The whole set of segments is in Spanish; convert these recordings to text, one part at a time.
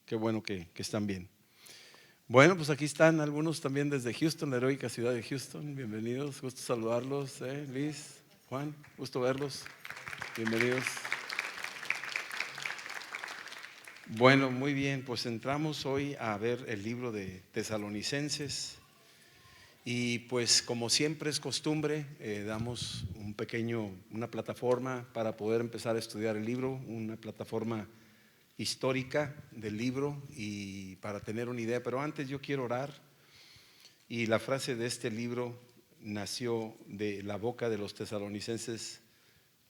Qué bueno que están bien. Bueno, pues aquí están algunos también desde Houston, la heroica ciudad de Houston. Bienvenidos, gusto saludarlos, Liz, Juan, gusto verlos. Bienvenidos. Bueno, muy bien, pues entramos hoy a ver el libro de Tesalonicenses. Y pues como siempre es costumbre, damos una plataforma para poder empezar a estudiar el libro, una plataforma histórica del libro y para tener una idea. Pero antes yo quiero orar, y la frase de este libro nació de la boca de los tesalonicenses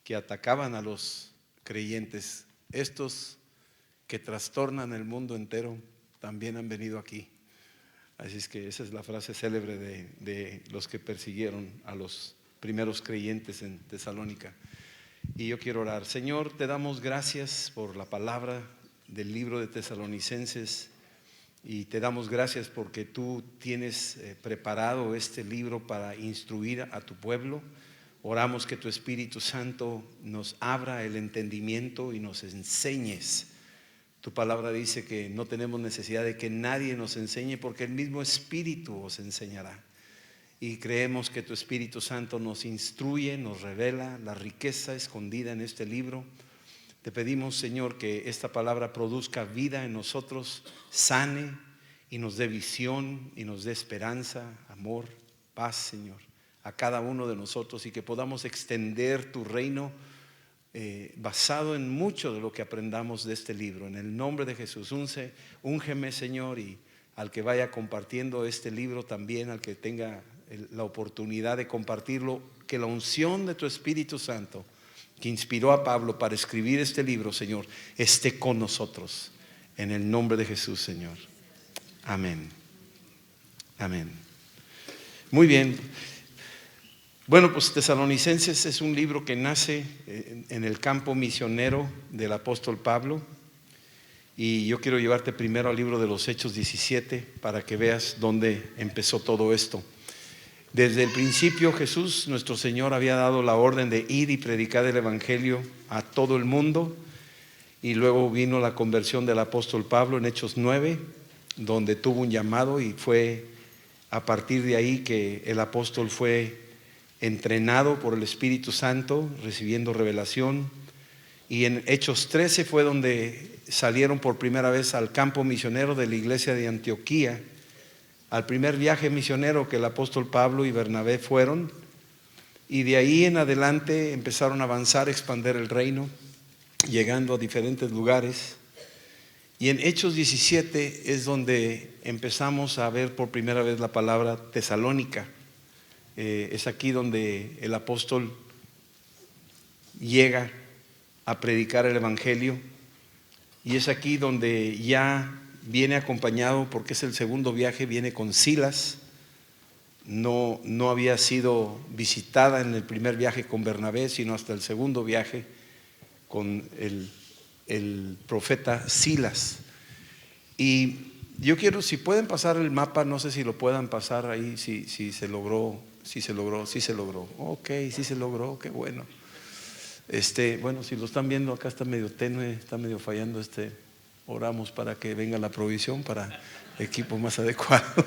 que atacaban a los creyentes. Estos que trastornan el mundo entero también han venido aquí. Así es que esa es la frase célebre de los que persiguieron a los primeros creyentes en Tesalónica. Y yo quiero orar. Señor, te damos gracias por la palabra del libro de Tesalonicenses y te damos gracias porque tú tienes preparado este libro para instruir a tu pueblo. Oramos que tu Espíritu Santo nos abra el entendimiento y nos enseñes. Tu palabra dice que no tenemos necesidad de que nadie nos enseñe porque el mismo Espíritu os enseñará. Y creemos que tu Espíritu Santo nos instruye, nos revela la riqueza escondida en este libro. Te pedimos, Señor, que esta palabra produzca vida en nosotros, sane y nos dé visión y nos dé esperanza, amor, paz, Señor, a cada uno de nosotros, y que podamos extender tu reino basado en mucho de lo que aprendamos de este libro. En el nombre de Jesús, úngeme, Señor, y al que vaya compartiendo este libro también, al que tenga la oportunidad de compartirlo, que la unción de tu Espíritu Santo que inspiró a Pablo para escribir este libro, Señor, esté con nosotros. En el nombre de Jesús, Señor. Amén. Amén. Muy bien. Bueno, pues Tesalonicenses es un libro que nace en el campo misionero del apóstol Pablo. Y yo quiero llevarte primero al libro de los Hechos 17 para que veas dónde empezó todo esto. Desde el principio Jesús, nuestro Señor, había dado la orden de ir y predicar el Evangelio a todo el mundo. Y luego vino la conversión del apóstol Pablo en Hechos 9, donde tuvo un llamado, y fue a partir de ahí que el apóstol fue entrenado por el Espíritu Santo, recibiendo revelación. Y en Hechos 13 fue donde salieron por primera vez al campo misionero de la iglesia de Antioquía, al primer viaje misionero que el apóstol Pablo y Bernabé fueron. Y de ahí en adelante empezaron a avanzar, a expandir el reino, llegando a diferentes lugares. Y en Hechos 17 es donde empezamos a ver por primera vez la palabra Tesalónica. Es aquí donde el apóstol llega a predicar el Evangelio, y es aquí donde ya viene acompañado, porque es el segundo viaje, viene con Silas. No había sido visitada en el primer viaje con Bernabé, sino hasta el segundo viaje con el profeta Silas. Y yo quiero, si pueden pasar el mapa, no sé si lo puedan pasar ahí, si se logró. Sí se logró. Ok, sí se logró, qué bueno. Bueno, si lo están viendo, acá está medio tenue, está medio fallando. Oramos para que venga la provisión para equipo más adecuado.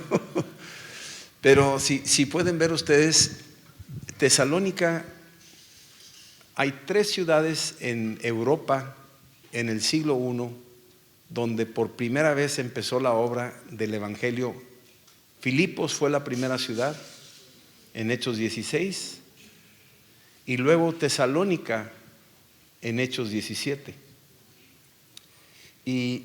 Pero si pueden ver ustedes, Tesalónica, hay 3 ciudades en Europa en el siglo I donde por primera vez empezó la obra del Evangelio. Filipos fue la primera ciudad en Hechos 16, y luego Tesalónica en Hechos 17. Y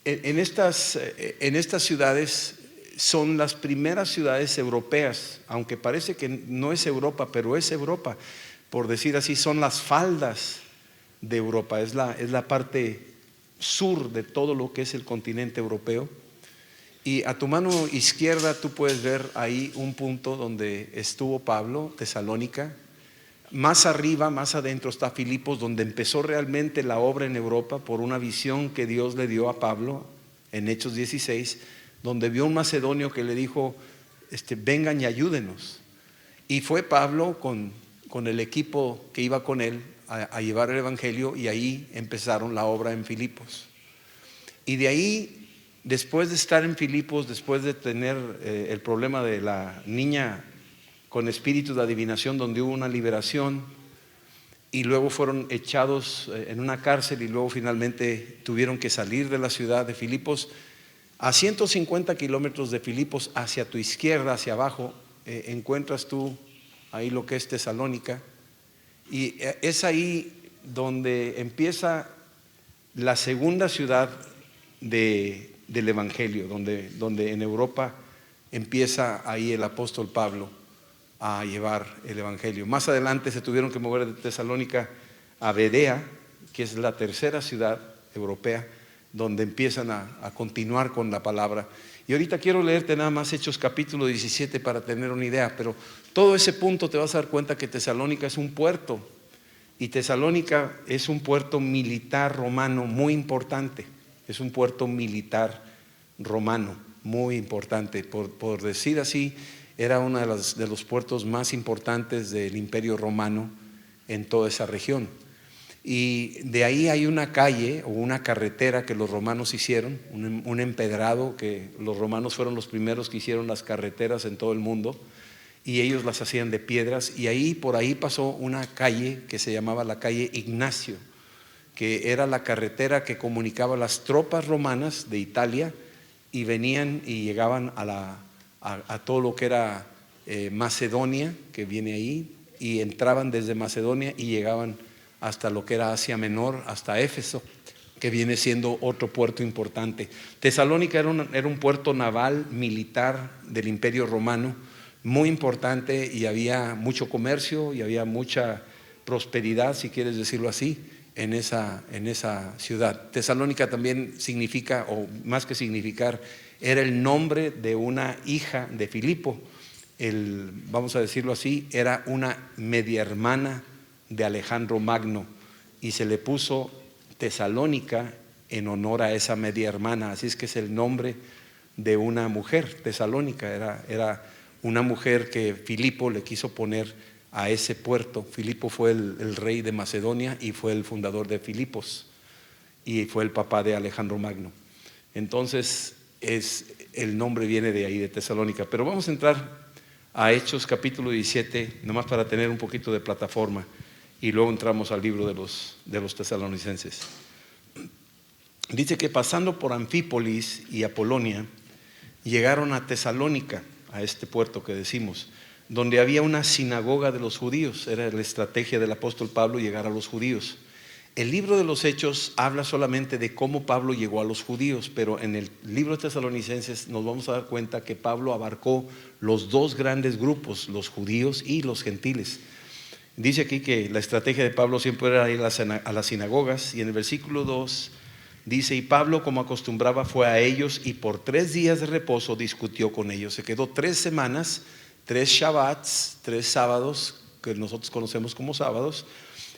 en estas ciudades son las primeras ciudades europeas, aunque parece que no es Europa, pero es Europa, por decir así. Son las faldas de Europa, es la parte sur de todo lo que es el continente europeo. Y a tu mano izquierda tú puedes ver ahí un punto donde estuvo Pablo, Tesalónica. Más arriba, más adentro está Filipos, donde empezó realmente la obra en Europa por una visión que Dios le dio a Pablo en Hechos 16, donde vio un macedonio que le dijo, vengan y ayúdenos. Y fue Pablo con el equipo que iba con él a llevar el evangelio, y ahí empezaron la obra en Filipos. Y de ahí, después de estar en Filipos, después de tener el problema de la niña con espíritu de adivinación, donde hubo una liberación, y luego fueron echados en una cárcel, y luego finalmente tuvieron que salir de la ciudad de Filipos. A 150 kilómetros de Filipos, hacia tu izquierda, hacia abajo, encuentras tú ahí lo que es Tesalónica, y es ahí donde empieza la segunda ciudad del evangelio, donde en Europa empieza ahí el apóstol Pablo a llevar el evangelio. Más adelante se tuvieron que mover de Tesalónica a Berea, que es la tercera ciudad europea, donde empiezan a continuar con la palabra. Y ahorita quiero leerte nada más Hechos capítulo 17 para tener una idea, pero todo ese punto te vas a dar cuenta que Tesalónica es un puerto, y Tesalónica es un puerto militar romano muy importante. Es un puerto militar romano muy importante, por decir así, era uno de los puertos más importantes del Imperio Romano en toda esa región. Y de ahí hay una calle o una carretera que los romanos hicieron, un empedrado, que los romanos fueron los primeros que hicieron las carreteras en todo el mundo, y ellos las hacían de piedras, y ahí por ahí pasó una calle que se llamaba la calle Ignacio, que era la carretera que comunicaba las tropas romanas de Italia, y venían y llegaban a todo lo que era Macedonia, que viene ahí, y entraban desde Macedonia y llegaban hasta lo que era Asia Menor, hasta Éfeso, que viene siendo otro puerto importante. Tesalónica era un puerto naval militar del Imperio Romano muy importante, y había mucho comercio y había mucha prosperidad, si quieres decirlo así, en esa ciudad. Tesalónica también significa, o más que significar, era el nombre de una hija de Filipo. Vamos a decirlo así, era una media hermana de Alejandro Magno, y se le puso Tesalónica en honor a esa media hermana. Así es que es el nombre de una mujer. Tesalónica era una mujer que Filipo le quiso poner a ese puerto. Filipo fue el rey de Macedonia y fue el fundador de Filipos, y fue el papá de Alejandro Magno. Entonces el nombre viene de ahí, de Tesalónica. Pero vamos a entrar a Hechos capítulo 17, nomás para tener un poquito de plataforma, y luego entramos al libro de los tesalonicenses. Dice que pasando por Anfípolis y Apolonia, llegaron a Tesalónica, a este puerto que decimos, donde había una sinagoga de los judíos. Era la estrategia del apóstol Pablo, llegar a los judíos. El libro de los Hechos habla solamente de cómo Pablo llegó a los judíos, pero en el libro de Tesalonicenses nos vamos a dar cuenta que Pablo abarcó los dos grandes grupos, los judíos y los gentiles. Dice aquí que la estrategia de Pablo siempre era ir a las sinagogas, y en el versículo 2 dice: y Pablo, como acostumbraba, fue a ellos, y por 3 días de reposo discutió con ellos. Se quedó 3 semanas, 3 Shabbats, 3 sábados, que nosotros conocemos como sábados,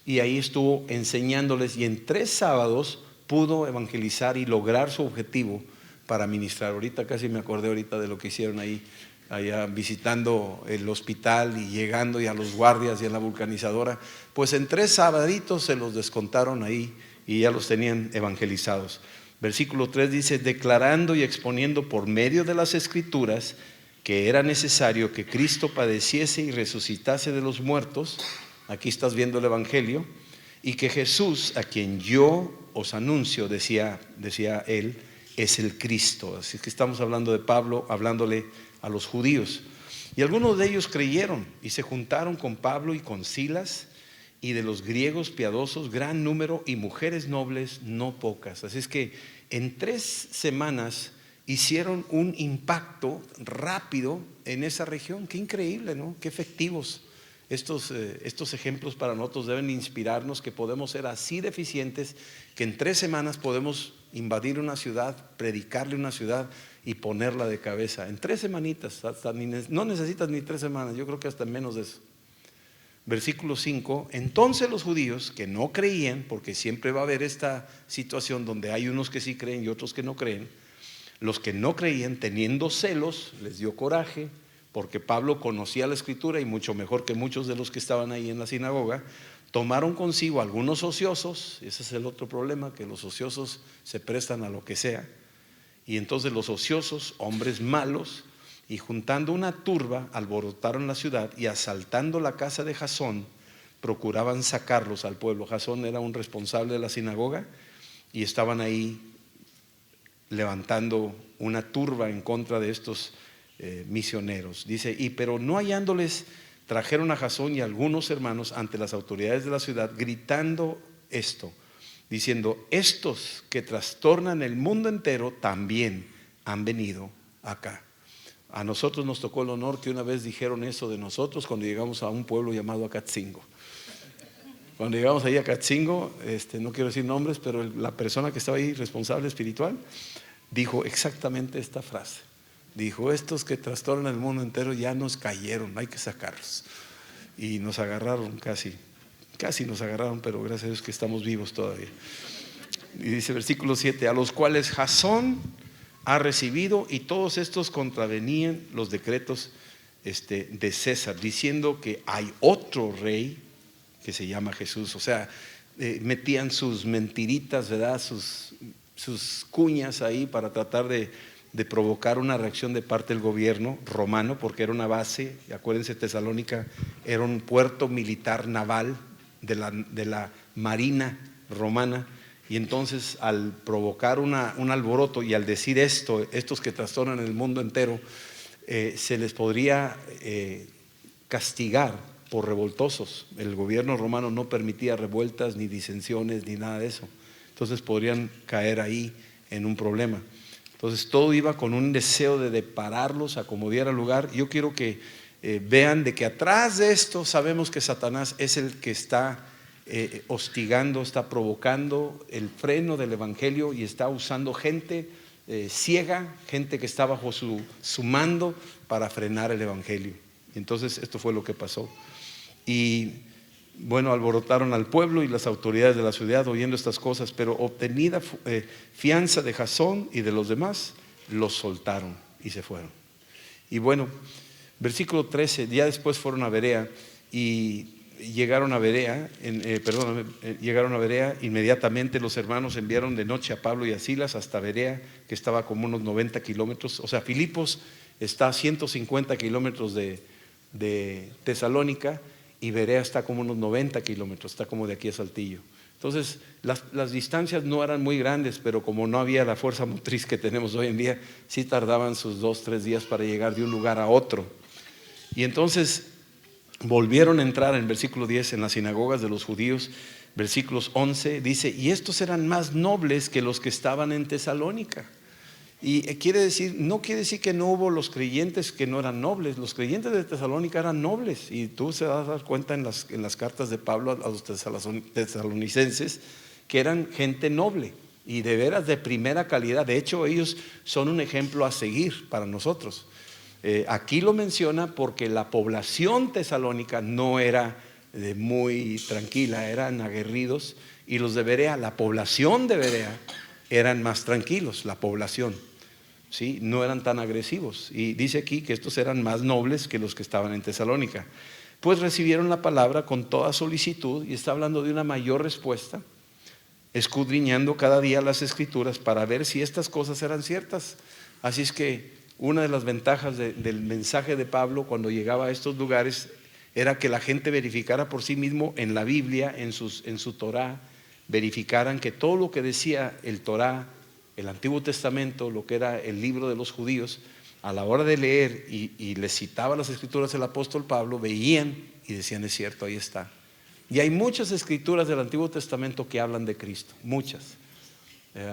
y ahí estuvo enseñándoles, y en 3 sábados pudo evangelizar y lograr su objetivo para ministrar. Ahorita casi me acordé ahorita de lo que hicieron ahí, allá visitando el hospital y llegando, y a los guardias y a la vulcanizadora. Pues en 3 sabaditos se los descontaron ahí, y ya los tenían evangelizados. Versículo 3 dice: declarando y exponiendo por medio de las escrituras que era necesario que Cristo padeciese y resucitase de los muertos. Aquí estás viendo el evangelio. Y que Jesús, a quien yo os anuncio, decía él, es el Cristo. Así que estamos hablando de Pablo hablándole a los judíos. Y algunos de ellos creyeron y se juntaron con Pablo y con Silas, y de los griegos piadosos gran número, y mujeres nobles no pocas. Así es que en 3 semanas hicieron un impacto rápido en esa región. Qué increíble, ¿no? Qué efectivos. Estos ejemplos para nosotros deben inspirarnos, que podemos ser así deficientes, que en 3 semanas podemos invadir una ciudad, predicarle una ciudad y ponerla de cabeza. En 3 semanitas, no necesitas ni 3 semanas, yo creo que hasta menos de eso. Versículo 5: entonces los judíos que no creían, porque siempre va a haber esta situación donde hay unos que sí creen y otros que no creen, los que no creían, teniendo celos, les dio coraje, porque Pablo conocía la escritura y mucho mejor que muchos de los que estaban ahí en la sinagoga, tomaron consigo algunos ociosos. Ese es el otro problema, que los ociosos se prestan a lo que sea. Y entonces los ociosos, hombres malos, y juntando una turba, alborotaron la ciudad y asaltando la casa de Jasón, procuraban sacarlos al pueblo. Jasón era un responsable de la sinagoga y estaban ahí levantando una turba en contra de estos misioneros. Dice, pero no hallándoles, trajeron a Jasón y a algunos hermanos ante las autoridades de la ciudad, gritando esto, diciendo: estos que trastornan el mundo entero también han venido acá. A nosotros nos tocó el honor que una vez dijeron eso de nosotros cuando llegamos a un pueblo llamado Acatzingo. Cuando llegamos ahí a Acatzingo, no quiero decir nombres, pero la persona que estaba ahí, responsable espiritual, dijo exactamente esta frase. Dijo: estos que trastornan el mundo entero ya nos cayeron, hay que sacarlos. Y nos agarraron casi nos agarraron, pero gracias a Dios que estamos vivos todavía. Y dice versículo 7: a los cuales Jasón ha recibido, y todos estos contravenían los decretos de César, diciendo que hay otro rey que se llama Jesús. O sea, metían sus mentiritas, ¿verdad? Sus cuñas ahí para tratar de provocar una reacción de parte del gobierno romano, porque era una base. Acuérdense, Tesalónica era un puerto militar naval de la marina romana. Y entonces, al provocar un alboroto y al decir estos que trastornan el mundo entero, se les podría castigar por revoltosos. El gobierno romano no permitía revueltas, ni disensiones, ni nada de eso. Entonces podrían caer ahí en un problema. Entonces todo iba con un deseo de pararlos, acomodar al lugar. Yo quiero que vean de que atrás de esto sabemos que Satanás es el que está hostigando, está provocando el freno del evangelio y está usando gente ciega, gente que está bajo su mando para frenar el evangelio. Entonces esto fue lo que pasó. Y bueno, alborotaron al pueblo y las autoridades de la ciudad oyendo estas cosas, pero obtenida fianza de Jasón y de los demás, los soltaron y se fueron. Y bueno, versículo 13, ya después fueron a Berea y llegaron a Berea, inmediatamente los hermanos enviaron de noche a Pablo y a Silas hasta Berea, que estaba como unos 90 kilómetros. O sea, Filipos está a 150 kilómetros de Tesalónica, y Berea está como unos 90 kilómetros, está como de aquí a Saltillo. Entonces las distancias no eran muy grandes, pero como no había la fuerza motriz que tenemos hoy en día, sí tardaban sus 2-3 días para llegar de un lugar a otro. Y entonces volvieron a entrar en versículo 10 en las sinagogas de los judíos. Versículos 11 dice: y estos eran más nobles que los que estaban en Tesalónica. Y no quiere decir que no hubo los creyentes que no eran nobles. Los creyentes de Tesalónica eran nobles, y tú se vas a dar cuenta en las cartas de Pablo a los tesalonicenses que eran gente noble y de veras de primera calidad. De hecho, ellos son un ejemplo a seguir para nosotros. Aquí lo menciona porque la población tesalónica no era muy tranquila, eran aguerridos, y los de Berea, la población de Berea, eran más tranquilos, la población. ¿Sí? No eran tan agresivos. Y dice aquí que estos eran más nobles que los que estaban en Tesalónica. Pues recibieron la palabra con toda solicitud, y está hablando de una mayor respuesta, escudriñando cada día las escrituras para ver si estas cosas eran ciertas. Así es que una de las ventajas del mensaje de Pablo cuando llegaba a estos lugares era que la gente verificara por sí mismo en la Biblia, en su Torá, verificaran que todo lo que decía el Torá, el Antiguo Testamento, lo que era el libro de los judíos, a la hora de leer y les citaba las escrituras el apóstol Pablo, veían y decían: es cierto, ahí está. Y hay muchas escrituras del Antiguo Testamento que hablan de Cristo, muchas.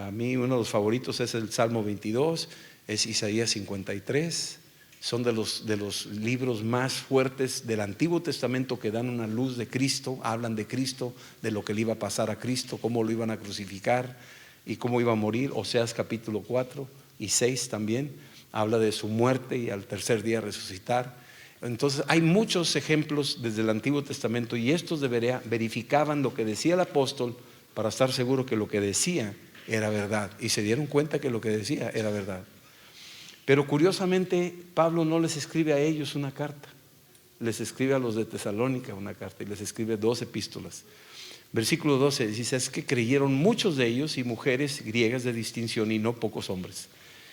A mí uno de los favoritos es el Salmo 22, es Isaías 53. Son de los libros más fuertes del Antiguo Testamento que dan una luz de Cristo, hablan de Cristo, de lo que le iba a pasar a Cristo, cómo lo iban a crucificar y cómo iba a morir. Oseas capítulo 4 y 6 también habla de su muerte y al tercer día resucitar. Entonces hay muchos ejemplos desde el Antiguo Testamento, y estos de Berea verificaban lo que decía el apóstol para estar seguro que lo que decía era verdad, y se dieron cuenta que lo que decía era verdad. Pero curiosamente Pablo no les escribe a ellos una carta. les escribe a los de Tesalónica una carta y les escribe 2 epístolas. Versículo 12 dice: es que creyeron muchos de ellos y mujeres griegas de distinción y no pocos hombres.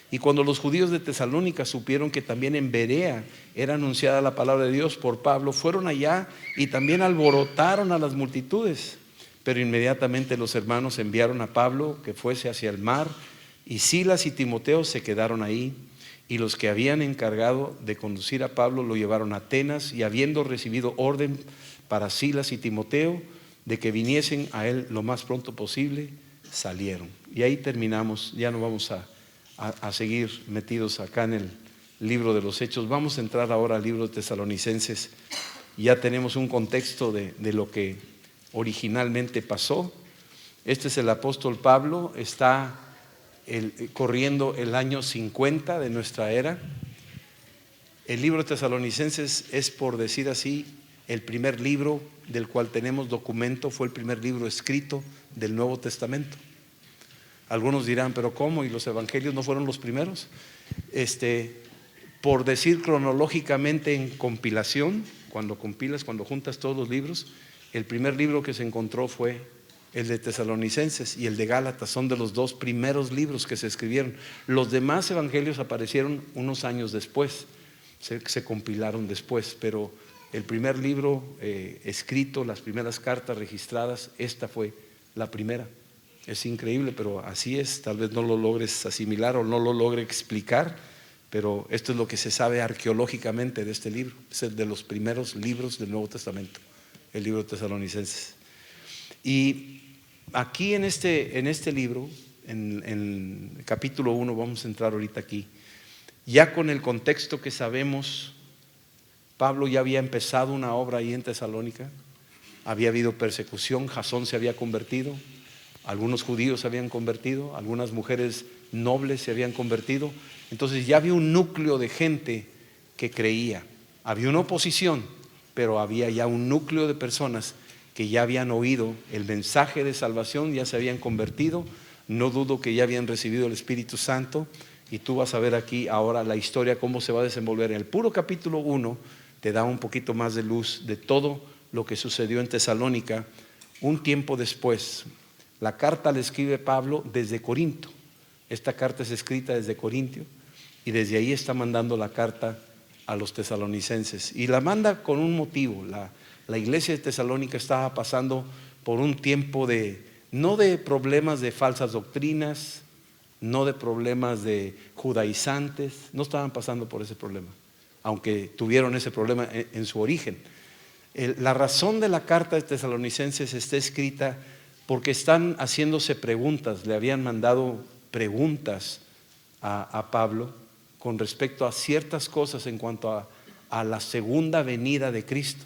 Y cuando los judíos de Tesalónica supieron que también en Berea era anunciada la palabra de Dios por Pablo, fueron allá y también alborotaron a las multitudes. Pero inmediatamente los hermanos enviaron a Pablo que fuese hacia el mar, y Silas y Timoteo se quedaron ahí. Y los que habían encargado de conducir a Pablo lo llevaron a Atenas, y habiendo recibido orden para Silas y Timoteo de que viniesen a él lo más pronto posible, salieron. Y ahí terminamos. Ya no vamos a seguir metidos acá en el libro de los Hechos. Vamos a entrar ahora al libro de Tesalonicenses. Ya tenemos un contexto de lo que originalmente pasó. Este es el apóstol Pablo, está corriendo el año 50 de nuestra era. El libro de Tesalonicenses es, por decir así, el primer libro del cual tenemos documento. Fue el primer libro escrito del Nuevo Testamento. Algunos dirán: ¿pero cómo? ¿Y los evangelios no fueron los primeros? Por decir cronológicamente en compilación, cuando juntas todos los libros, el primer libro que se encontró fue el de Tesalonicenses, y el de Gálatas son de los 2 primeros libros que se escribieron. Los demás evangelios aparecieron unos años después, se compilaron después, pero el primer libro escrito, las primeras cartas registradas, esta fue la primera. Es increíble, pero así es. Tal vez no lo logres asimilar o no lo logre explicar, pero esto es lo que se sabe arqueológicamente de este libro. Es el de los primeros libros del Nuevo Testamento, el libro de Tesalonicenses. Y aquí en este libro, en el capítulo 1, vamos a entrar ahorita aquí, ya con el contexto que sabemos. Pablo ya había empezado una obra ahí en Tesalónica, había habido persecución, Jasón se había convertido, algunos judíos se habían convertido, algunas mujeres nobles se habían convertido. Entonces ya había un núcleo de gente que creía. Había una oposición, pero había ya un núcleo de personas que ya habían oído el mensaje de salvación, ya se habían convertido. No dudo que ya habían recibido el Espíritu Santo. Y tú vas a ver aquí ahora la historia, cómo se va a desenvolver. En el puro capítulo 1 te da un poquito más de luz de todo lo que sucedió en Tesalónica un tiempo después. La carta la escribe Pablo desde Corinto. Esta carta es escrita desde Corintio, y desde ahí está mandando la carta a los tesalonicenses, y la manda con un motivo. La iglesia de Tesalónica estaba pasando por un tiempo no de problemas de falsas doctrinas, no de problemas de judaizantes. No estaban pasando por ese problema, aunque tuvieron ese problema en su origen. La razón de la carta de Tesalonicenses está escrita porque están haciéndose preguntas. Le habían mandado preguntas a Pablo con respecto a ciertas cosas en cuanto a la segunda venida de Cristo.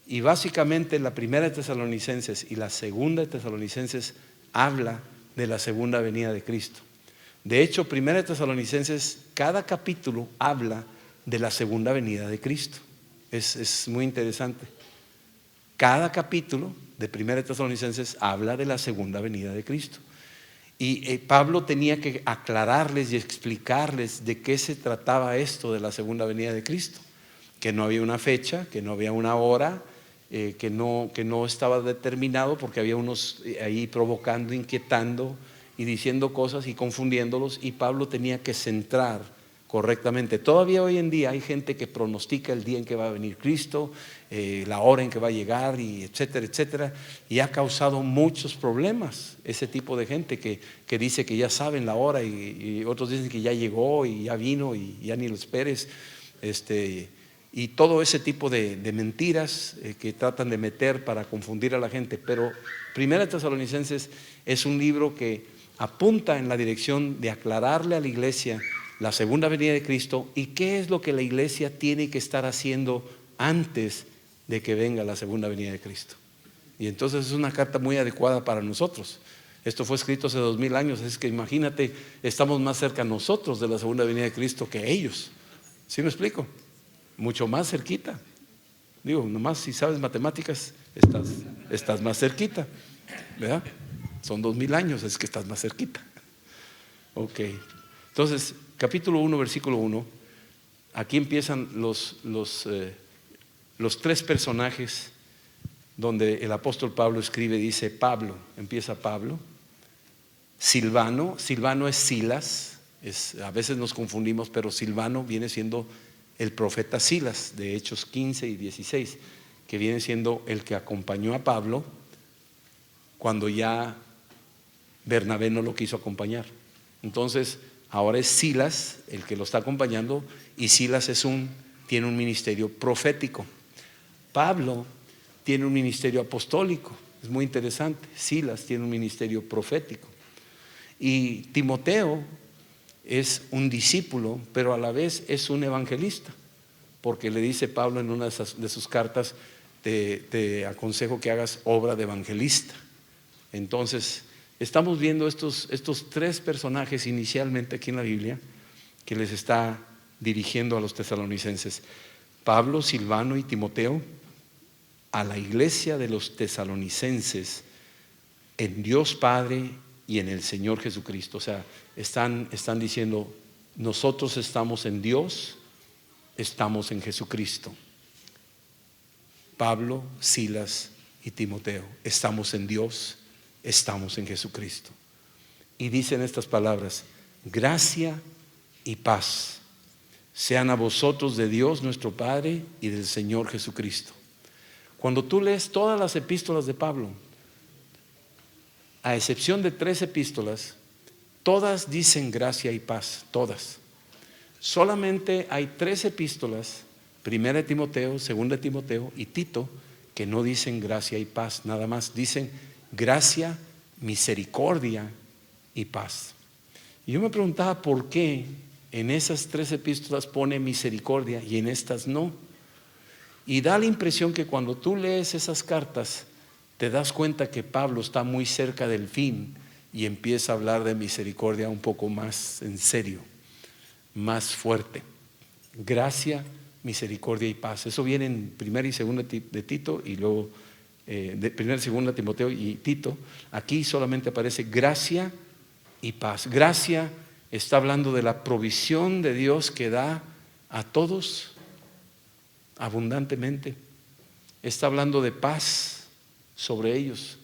Y básicamente la primera de Tesalonicenses y la segunda de Tesalonicenses habla de la segunda venida de Cristo. De hecho, primera de Tesalonicenses, cada capítulo habla de la segunda venida de Cristo. Es muy interesante. Cada capítulo de primera de Tesalonicenses habla de la segunda venida de Cristo. Y Pablo tenía que aclararles y explicarles de qué se trataba esto de la segunda venida de Cristo. Que no había una fecha, que no había una hora, que no estaba determinado, porque había unos ahí provocando, inquietando y diciendo cosas y confundiéndolos, y Pablo tenía que centrar correctamente. Todavía hoy en día hay gente que pronostica el día en que va a venir Cristo, la hora en que va a llegar, y etcétera, etcétera, y ha causado muchos problemas ese tipo de gente que dice que ya saben la hora, y otros dicen que ya llegó y ya vino y ya ni lo esperes, y todo ese tipo de mentiras que tratan de meter para confundir a la gente. Pero Primera Tesalonicenses es un libro que apunta en la dirección de aclararle a la iglesia la segunda venida de Cristo y qué es lo que la iglesia tiene que estar haciendo antes de que venga la segunda venida de Cristo. Y entonces es una carta muy adecuada para nosotros. Esto fue escrito hace 2000 años, es que imagínate, estamos más cerca nosotros de la segunda venida de Cristo que ellos. ¿Sí me explico? Mucho más cerquita. Digo, nomás si sabes matemáticas, estás más cerquita, ¿verdad? Son 2000 años, es que estás más cerquita. Ok, entonces capítulo 1, versículo 1. Aquí empiezan los tres personajes donde el apóstol Pablo escribe, dice Pablo, empieza Pablo, Silvano es Silas, a veces nos confundimos, pero Silvano viene siendo el profeta Silas de Hechos 15 y 16, que viene siendo el que acompañó a Pablo cuando ya Bernabé no lo quiso acompañar. Entonces ahora es Silas el que lo está acompañando, y Silas tiene un ministerio profético. Pablo tiene un ministerio apostólico, es muy interesante. Silas tiene un ministerio profético, y Timoteo es un discípulo, pero a la vez es un evangelista, porque le dice Pablo en una de sus cartas, te aconsejo que hagas obra de evangelista. Entonces estamos viendo estos tres personajes inicialmente aquí en la Biblia, que les está dirigiendo a los tesalonicenses: Pablo, Silvano y Timoteo, a la iglesia de los tesalonicenses, en Dios Padre y en el Señor Jesucristo. O sea, están diciendo, nosotros estamos en Dios, estamos en Jesucristo. Pablo, Silas y Timoteo, estamos en Dios, estamos en Jesucristo. Y dicen estas palabras: gracia y paz sean a vosotros de Dios nuestro Padre y del Señor Jesucristo. Cuando tú lees todas las epístolas de Pablo, a excepción de 3 epístolas, todas dicen gracia y paz, todas. Solamente hay 3 epístolas, 1 Timoteo, 2 Timoteo y Tito, que no dicen gracia y paz, nada más dicen gracia, misericordia y paz. Y yo me preguntaba por qué en esas 3 epístolas pone misericordia y en estas no. Y da la impresión que cuando tú lees esas cartas, te das cuenta que Pablo está muy cerca del fin y empieza a hablar de misericordia un poco más en serio, más fuerte. Gracia, misericordia y paz. Eso viene en 1 y 2 de Tito, y luego de 1 y 2 Timoteo y Tito. Aquí solamente aparece gracia y paz. Gracia está hablando de la provisión de Dios que da a todos abundantemente. Está hablando de paz sobre ellos.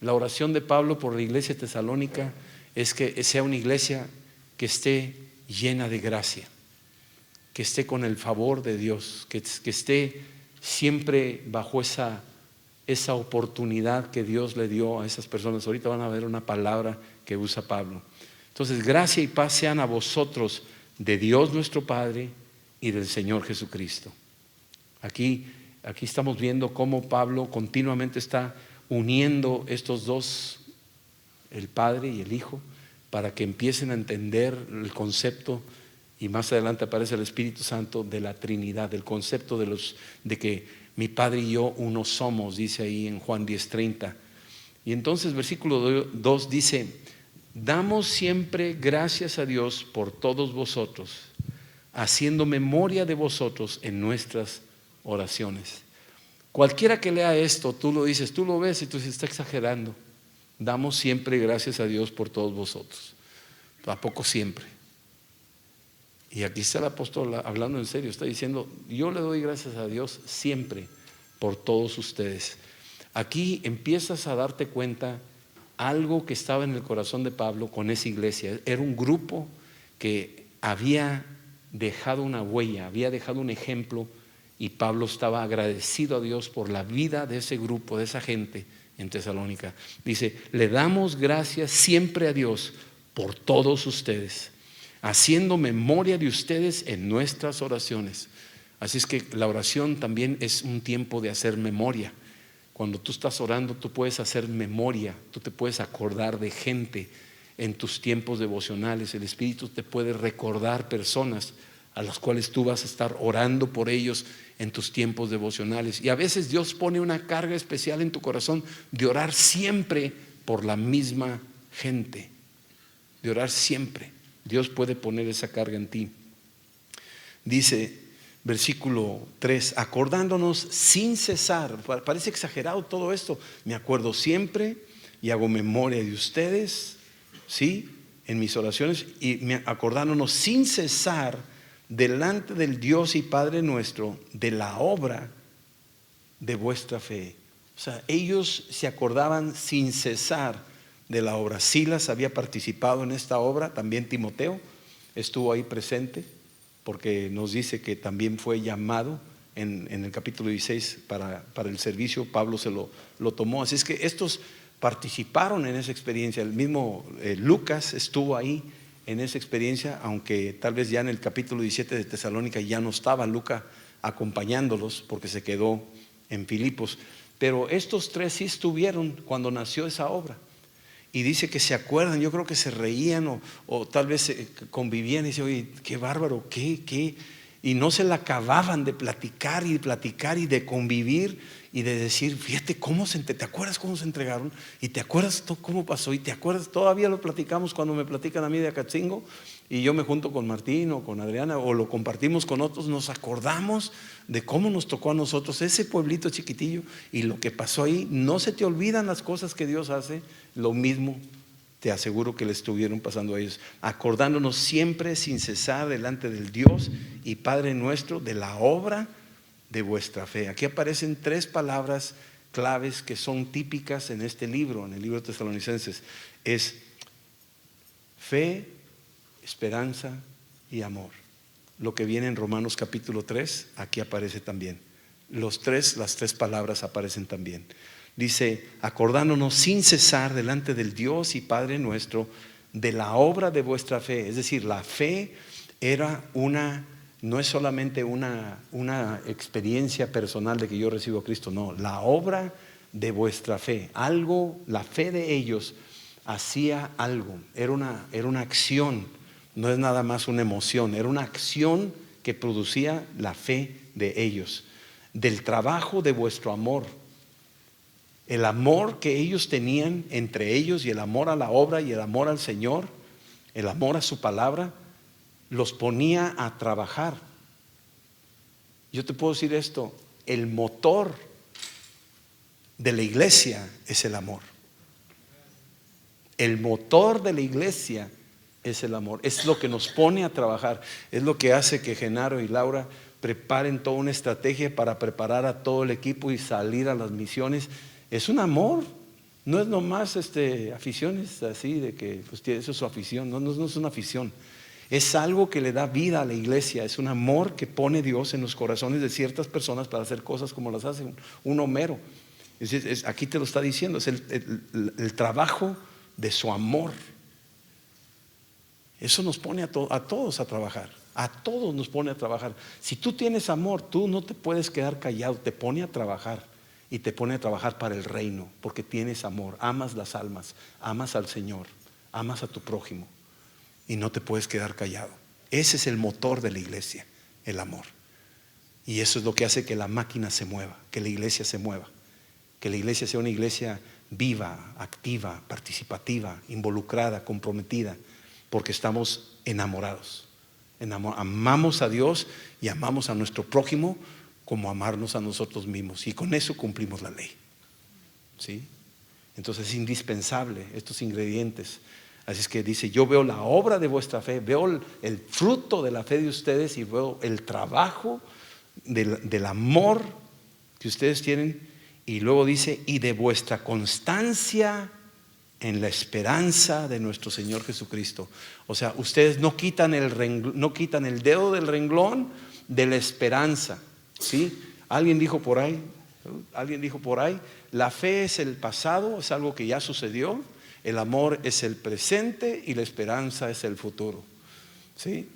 La oración de Pablo por la iglesia tesalónica es que sea una iglesia que esté llena de gracia, que esté con el favor de Dios, que esté siempre bajo esa oportunidad que Dios le dio a esas personas. Ahorita van a ver una palabra que usa Pablo. Entonces, gracia y paz sean a vosotros de Dios nuestro Padre y del Señor Jesucristo. Aquí estamos viendo cómo Pablo continuamente está uniendo estos dos, el Padre y el Hijo, para que empiecen a entender el concepto, y más adelante aparece el Espíritu Santo, de la Trinidad, del concepto de que mi Padre y yo uno somos, dice ahí en Juan 10:30. Y entonces versículo 2 dice: damos siempre gracias a Dios por todos vosotros, haciendo memoria de vosotros en nuestras oraciones. Cualquiera que lea esto, tú lo dices, tú lo ves y tú dices, está exagerando. Damos siempre gracias a Dios por todos vosotros. ¿A poco siempre? Y aquí está el apóstol hablando en serio, está diciendo, yo le doy gracias a Dios siempre por todos ustedes. Aquí empiezas a darte cuenta algo que estaba en el corazón de Pablo con esa iglesia. Era un grupo que había dejado una huella, había dejado un ejemplo, y Pablo estaba agradecido a Dios por la vida de ese grupo, de esa gente en Tesalónica. Dice, le damos gracias siempre a Dios por todos ustedes, haciendo memoria de ustedes en nuestras oraciones. Así es que la oración también es un tiempo de hacer memoria. Cuando tú estás orando, tú puedes hacer memoria, tú te puedes acordar de gente en tus tiempos devocionales. El Espíritu te puede recordar personas a las cuales tú vas a estar orando por ellos en tus tiempos devocionales. Y a veces Dios pone una carga especial en tu corazón de orar siempre por la misma gente, de orar siempre. Dios puede poner esa carga en ti. Dice versículo 3, acordándonos sin cesar. Parece exagerado todo esto. Me acuerdo siempre y hago memoria de ustedes, ¿sí?, en mis oraciones, y acordándonos sin cesar delante del Dios y Padre nuestro de la obra de vuestra fe. O sea, ellos se acordaban sin cesar de la obra. Silas había participado en esta obra, también Timoteo estuvo ahí presente, porque nos dice que también fue llamado en el capítulo 16 para el servicio. Pablo se lo tomó. Así es que estos participaron en esa experiencia. El mismo Lucas estuvo ahí en esa experiencia, aunque tal vez ya en el capítulo 17 de Tesalónica ya no estaba Lucas acompañándolos, porque se quedó en Filipos. Pero estos tres sí estuvieron cuando nació esa obra. Y dice que se acuerdan, yo creo que se reían o tal vez convivían y dicen, oye, qué bárbaro, qué. Y no se la acababan de platicar y de convivir y de decir, fíjate cómo ¿te acuerdas cómo se entregaron? Y te acuerdas cómo pasó, y te acuerdas, todavía lo platicamos cuando me platican a mí de Acatzingo y yo me junto con Martín o con Adriana o lo compartimos con otros, nos acordamos de cómo nos tocó a nosotros ese pueblito chiquitillo y lo que pasó ahí. No se te olvidan las cosas que Dios hace. Lo mismo te aseguro que le estuvieron pasando a ellos, acordándonos siempre sin cesar delante del Dios y Padre nuestro de la obra de vuestra fe. Aquí aparecen tres palabras claves que son típicas en este libro, en el libro de Tesalonicenses. Es fe, esperanza y amor. Lo que viene en Romanos capítulo 3, aquí aparece también. Las tres palabras aparecen también. Dice, acordándonos sin cesar delante del Dios y Padre nuestro de la obra de vuestra fe. Es decir, la fe era no es solamente una experiencia personal de que yo recibo a Cristo, no, la obra de vuestra fe. Algo, la fe de ellos hacía algo, era una acción, no es nada más una emoción, era una acción que producía la fe de ellos, del trabajo de vuestro amor. El amor que ellos tenían entre ellos y el amor a la obra y el amor al Señor, el amor a su palabra, los ponía a trabajar. Yo te puedo decir esto, el motor de la iglesia es el amor. El motor de la iglesia es el amor, es lo que nos pone a trabajar, es lo que hace que Genaro y Laura preparen toda una estrategia para preparar a todo el equipo y salir a las misiones. Es un amor, no es nomás aficiones así de que pues, eso es su afición, no es una afición, es algo que le da vida a la iglesia, es un amor que pone Dios en los corazones de ciertas personas para hacer cosas como las hace un Homero. Aquí te lo está diciendo, es el trabajo de su amor. Eso nos pone a todos a trabajar. A todos nos pone a trabajar. Si tú tienes amor, tú no te puedes quedar callado, te pone a trabajar. Y te pone a trabajar para el reino, porque tienes amor, amas las almas, amas al Señor, amas a tu prójimo y no te puedes quedar callado. Ese es el motor de la iglesia, el amor. Y eso es lo que hace que la máquina se mueva, que la iglesia se mueva, que la iglesia sea una iglesia viva, activa, participativa, involucrada, comprometida, porque estamos enamorados. Amamos a Dios y amamos a nuestro prójimo como amarnos a nosotros mismos, y con eso cumplimos la ley. ¿Sí? Entonces es indispensable estos ingredientes. Así es que dice, yo veo la obra de vuestra fe, veo el fruto de la fe de ustedes y veo el trabajo del amor que ustedes tienen, y luego dice, y de vuestra constancia en la esperanza de nuestro Señor Jesucristo. O sea, ustedes no quitan el dedo del renglón de la esperanza. ¿Sí? Alguien dijo por ahí, la fe es el pasado, es algo que ya sucedió, el amor es el presente y la esperanza es el futuro. ¿Sí?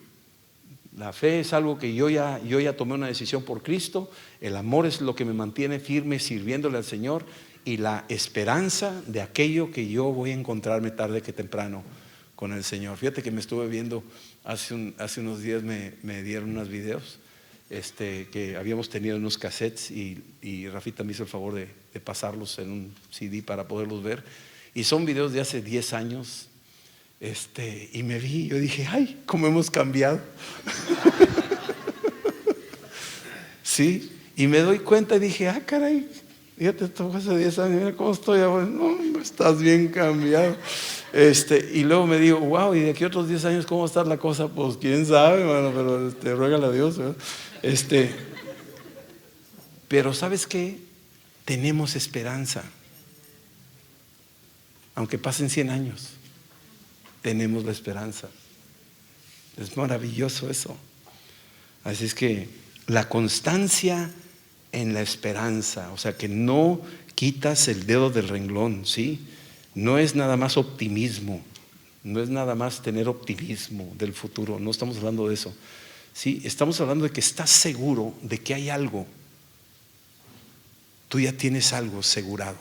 La fe es algo que yo ya tomé una decisión por Cristo, el amor es lo que me mantiene firme sirviéndole al Señor, y la esperanza de aquello que yo voy a encontrarme tarde que temprano con el Señor. Fíjate que me estuve viendo hace unos días, me dieron unos videos que habíamos tenido en unos cassettes y Rafita me hizo el favor de pasarlos en un CD para poderlos ver, y son videos de hace 10 años y me vi, yo dije, ay, cómo hemos cambiado. Sí, y me doy cuenta y dije, caray, fíjate, esto fue hace 10 años, mira cómo estoy ahora. No, estás bien cambiado. Y luego me digo, wow, y de aquí a otros 10 años cómo va a estar la cosa, pues quién sabe, hermano, pero ruégale a Dios, ¿verdad? Pero ¿sabes qué? tenemos esperanza. Aunque pasen 100 años, tenemos la esperanza. Es maravilloso eso. Así es que la constancia en la esperanza, o sea, que no quitas el dedo del renglón, ¿sí? No es nada más optimismo, no es nada más tener optimismo del futuro, no estamos hablando de eso, ¿sí? Estamos hablando de que estás seguro de que hay algo. Tú ya tienes algo asegurado.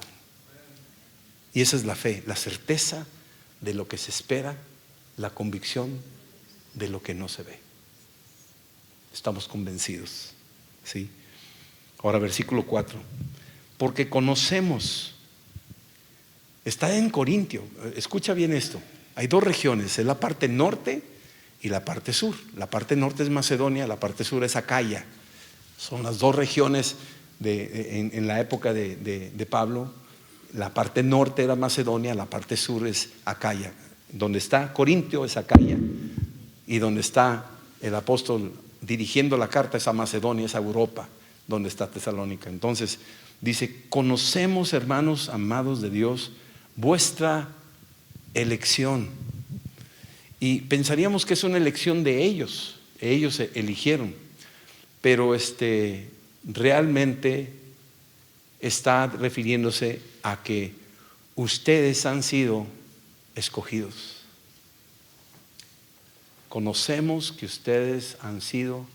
Y esa es la fe, la certeza de lo que se espera, la convicción de lo que no se ve. Estamos convencidos, ¿sí? Ahora versículo 4. Porque conocemos, está en Corintio, escucha bien esto. Hay dos regiones, es la parte norte y la parte sur. La parte norte es Macedonia, la parte sur es Acaya. Son las dos regiones en la época de Pablo. La parte norte era Macedonia, la parte sur es Acaya. Donde está Corintio es Acaya, y donde está el apóstol dirigiendo la carta es a Macedonia, es a Europa, donde está Tesalónica. Entonces dice: conocemos, hermanos amados de Dios, vuestra elección. Y pensaríamos que es una elección de ellos eligieron, pero realmente está refiriéndose a que ustedes han sido escogidos. Conocemos que ustedes han sido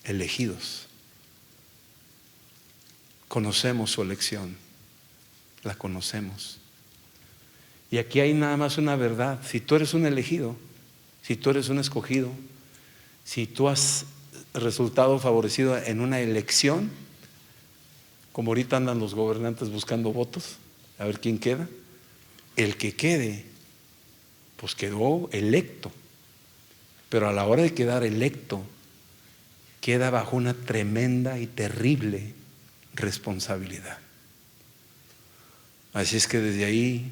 elegidos. Conocemos su elección, la conocemos. Y aquí hay nada más una verdad: si tú eres un elegido, si tú eres un escogido, si tú has resultado favorecido en una elección, como ahorita andan los gobernantes buscando votos, a ver quién queda. El que quede, pues quedó electo. Pero a la hora de quedar electo, queda bajo una tremenda y terrible responsabilidad. Así es que desde ahí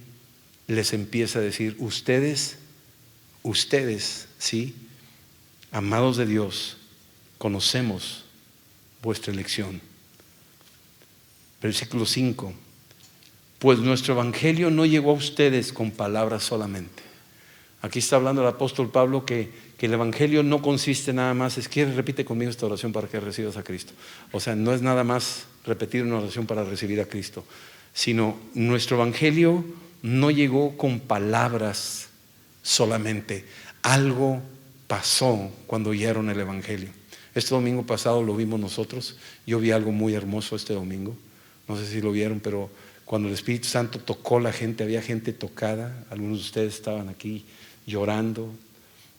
les empieza a decir: ustedes, sí, amados de Dios, conocemos vuestra elección. Versículo 5. Pues nuestro evangelio no llegó a ustedes con palabras solamente. Aquí está hablando el apóstol Pablo que el evangelio no consiste nada más. Repite conmigo esta oración para que recibas a Cristo. O sea, no es nada más repetir una oración para recibir a Cristo, sino nuestro evangelio no llegó con palabras solamente. Algo pasó cuando oyeron el evangelio. Este domingo pasado lo vimos nosotros. Yo vi algo muy hermoso este domingo. No sé si lo vieron, pero cuando el Espíritu Santo tocó la gente, había gente tocada. Algunos de ustedes estaban aquí llorando.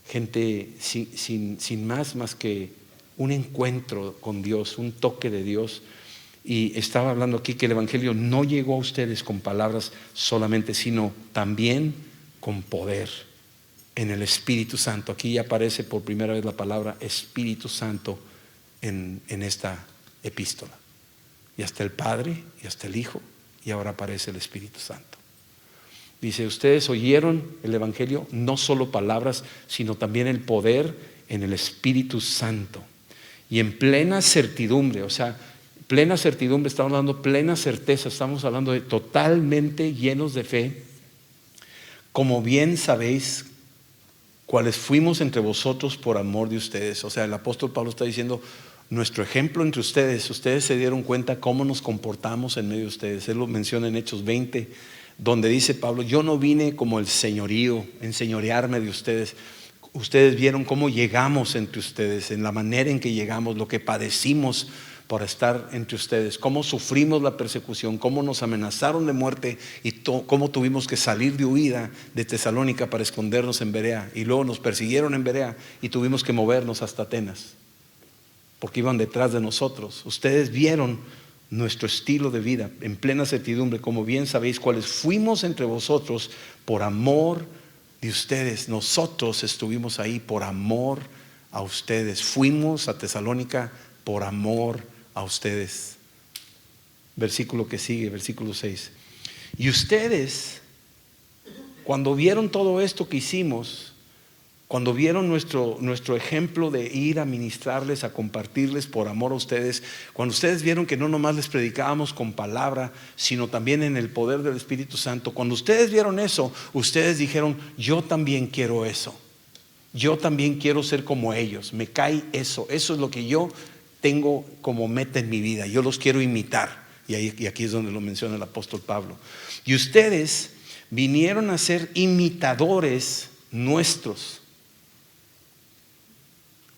Gente sin más que un encuentro con Dios, un toque de Dios. Y estaba hablando aquí que el evangelio no llegó a ustedes con palabras solamente, sino también con poder, en el Espíritu Santo. Aquí ya aparece por primera vez la palabra Espíritu Santo en esta epístola. Y hasta el Padre, y hasta el Hijo, y ahora aparece el Espíritu Santo. Dice: ustedes oyeron el evangelio, no solo palabras, sino también el poder en el Espíritu Santo. Y en plena certidumbre, o sea, plena certidumbre, estamos hablando plena certeza, estamos hablando de totalmente llenos de fe, como bien sabéis cuáles fuimos entre vosotros por amor de ustedes. O sea, el apóstol Pablo está diciendo: nuestro ejemplo entre ustedes se dieron cuenta cómo nos comportamos en medio de ustedes. Él lo menciona en Hechos 20, donde dice Pablo: yo no vine como el señorío, enseñorearme de ustedes. Ustedes vieron cómo llegamos entre ustedes, en la manera en que llegamos, lo que padecimos por estar entre ustedes, cómo sufrimos la persecución, cómo nos amenazaron de muerte y cómo tuvimos que salir de huida de Tesalónica para escondernos en Berea, y luego nos persiguieron en Berea y tuvimos que movernos hasta Atenas porque iban detrás de nosotros. Ustedes vieron nuestro estilo de vida en plena certidumbre, como bien sabéis cuáles fuimos entre vosotros por amor de ustedes. Nosotros estuvimos ahí por amor a ustedes. Fuimos a Tesalónica por amor a ustedes. Versículo que sigue, versículo 6. Y ustedes, cuando vieron todo esto que hicimos, Cuando vieron nuestro ejemplo de ir a ministrarles, a compartirles por amor a ustedes, cuando ustedes vieron que no nomás les predicábamos con palabra, sino también en el poder del Espíritu Santo, cuando ustedes vieron eso, ustedes dijeron: yo también quiero eso, yo también quiero ser como ellos, me cae eso es lo que yo tengo como meta en mi vida, yo los quiero imitar. Y aquí es donde lo menciona el apóstol Pablo. Y ustedes vinieron a ser imitadores nuestros.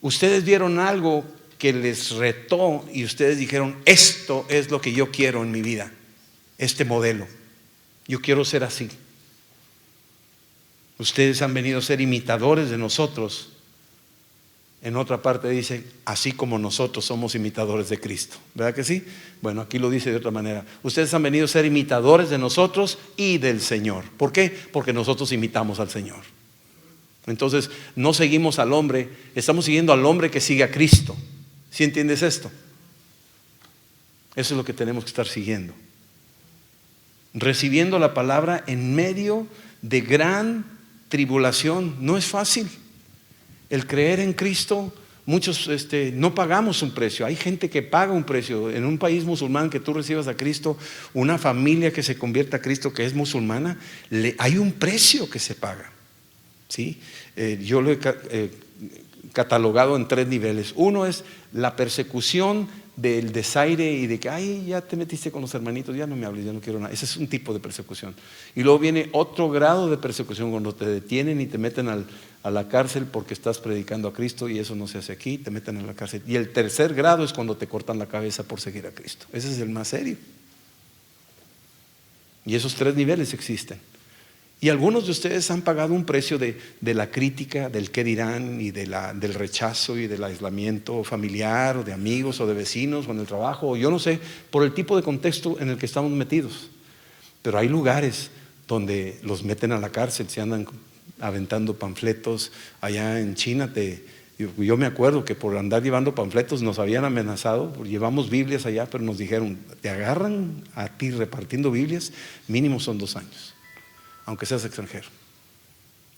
Ustedes vieron algo que les retó y ustedes dijeron: esto es lo que yo quiero en mi vida, este modelo, yo quiero ser así. Ustedes han venido a ser imitadores de nosotros. En otra parte dice: así como nosotros somos imitadores de Cristo. ¿Verdad que sí? Bueno, aquí lo dice de otra manera: ustedes han venido a ser imitadores de nosotros y del Señor. ¿Por qué? Porque nosotros imitamos al Señor. Entonces no seguimos al hombre, estamos siguiendo al hombre que sigue a Cristo. ¿Sí entiendes esto? Eso es lo que tenemos que estar siguiendo. Recibiendo la palabra en medio de gran tribulación. No es fácil. El creer en Cristo, muchos no pagamos un precio. Hay gente que paga un precio. En un país musulmán que tú recibas a Cristo, una familia que se convierta a Cristo que es musulmana, hay un precio que se paga. ¿Sí? Yo lo he catalogado en 3 niveles. Uno es la persecución del desaire y de que: ay, ya te metiste con los hermanitos, ya no me hables, ya no quiero nada. Ese es un tipo de persecución. Y luego viene otro grado de persecución, cuando te detienen y te meten a la cárcel porque estás predicando a Cristo, y eso no se hace aquí, te meten a la cárcel. Y el tercer grado es cuando te cortan la cabeza por seguir a Cristo. Ese es el más serio. Y esos 3 niveles existen. Y algunos de ustedes han pagado un precio de la crítica, del qué dirán, y del rechazo y del aislamiento familiar, o de amigos, o de vecinos, o en el trabajo, o yo no sé, por el tipo de contexto en el que estamos metidos. Pero hay lugares donde los meten a la cárcel, se andan aventando panfletos. Allá en China, yo me acuerdo que por andar llevando panfletos nos habían amenazado. Llevamos Biblias allá, pero nos dijeron: te agarran a ti repartiendo Biblias, mínimo son 2 años. Aunque seas extranjero,